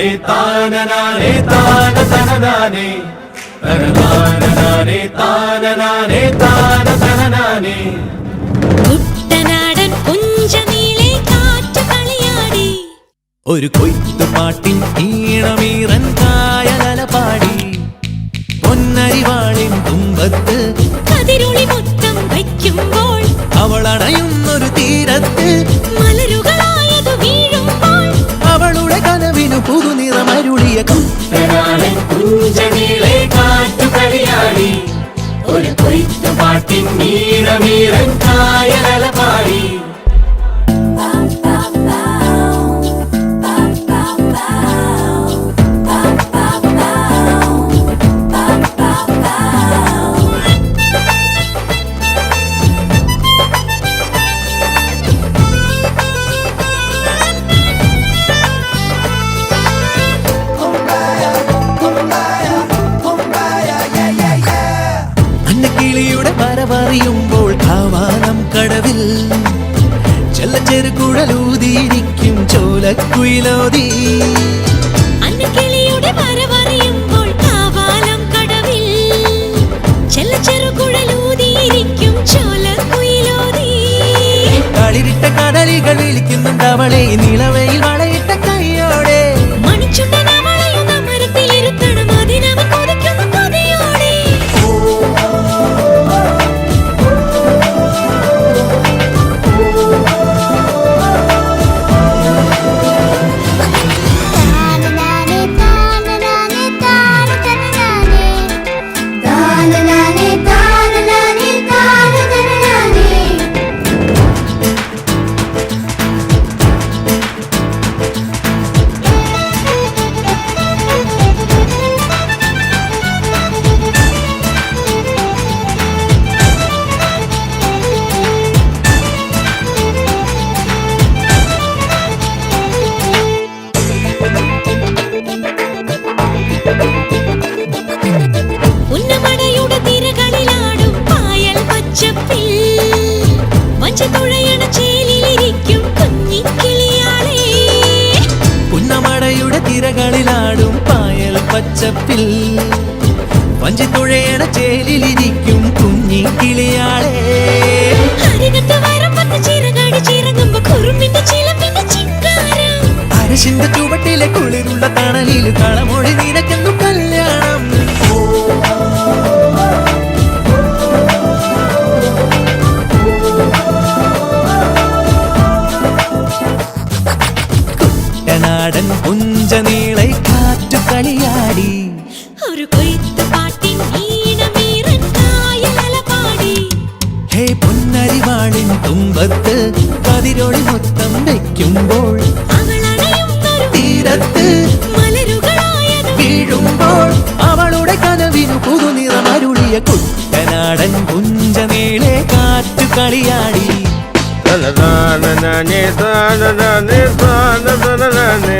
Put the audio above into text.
തനനാനേ താനനാനേ താന തനനാനേ തനനാനേ താനനാനേ താന തനനാനേ. കുട്ടനാടൻ പുഞ്ചനീളെ കാറ്റ് കളിയാടി, ഒരു കൊയ്ത്തുപാട്ടിൻ ഈണമീറൻ കായലല പാടി, പൊന്നരിവാളിൻ തുമ്പത്ത് കതിരൊളി മൊത്തം വയ്ക്കുമ്പോൾ, അവളണയുന്നൊരു തീരത്ത് മലരുകളായതു വീഴുമ്പോൾ, അവളുടെ കനവിനു പുതുനിറമരുളിയ കുട്ടനാടൻ പുഞ്ചനീളെ കാറ്റു കളിയാടി, ഒരു കൊയ്ത്തുപാട്ടിൻ ഈണമീറൻ കായലല പാടി. കിളിയുടെ വരവറിയുമ്പോൾ കാവാലം കടവിൽ ചെല്ലച്ചെറുകുഴലൂതിയിരിക്കും ചോലക്കുയിലോതി. അന്നക്കിളിയുടെ വരവറിയുമ്പോൾ കാവാലം കടവിൽ ചെല്ലച്ചെറുകുഴലൂതിയിരിക്കും ചോലക്കുയിലോതി. കളിരിട്ട കടലികൾ വിളിക്കുന്നുണ്ട് അവളെ നിലവയിൽ വളയിട്ട കൈയോടെ. മണിച്ചുണ്ടൻ അവളെയൊന്ന് മരത്തിലിരുത്തണം, അതിനവൻ കൊതിക്കുന്നു കൊതിയോടെ. ഉന്നമടയുടെ തിരകളിലാടും പായൽ പച്ചപ്പിൽ വഞ്ചതുഴയണ ചേലിലിരിക്കും കുഞ്ഞിക്കിളിയാളെ. പുന്നമടയുടെ തിരകളിലാടും പായൽ പച്ചപ്പിൽ വഞ്ചിത്തുഴയണ ചേലിലിരിക്കും കുഞ്ഞി കിളിയാളെ. അരികത്ത് വരമ്പത്ത് ചിറകാടി ചിറങ്ങുമ്പോ കുറുമ്പിന്റെ ചിലമ്പിന്റെ ചിങ്കാരം. അരശിന്റെ ചുവട്ടിലെ കുളിരുള്ള തണലിൽ കളമൊഴി നിനക്കെന്നു കല്യാണം. കുട്ടനാടൻ പുഞ്ചനീളെ കാറ്റു കളിയാടി, ഒരു കൊയ്ത്തുപാട്ടിൻ ഈണമീറൻ കായലല പാടി. ഹേ പൊന്നരിവാളിൻ തുമ്പത്ത് കതിരൊളി മൊത്തം വയ്ക്കുമ്പോൾ, അവളണയുന്നൊരു തീരത്ത് മലരുകളായതു വീഴുമ്പോൾ, അവളുടെ കനവിനു പുതുനിറമരുളിയ കുട്ടനാടൻ പുഞ്ചനീളെ കാറ്റു കളിയാടി. തനനാനേ താനനാനേ താന തനനാനേ.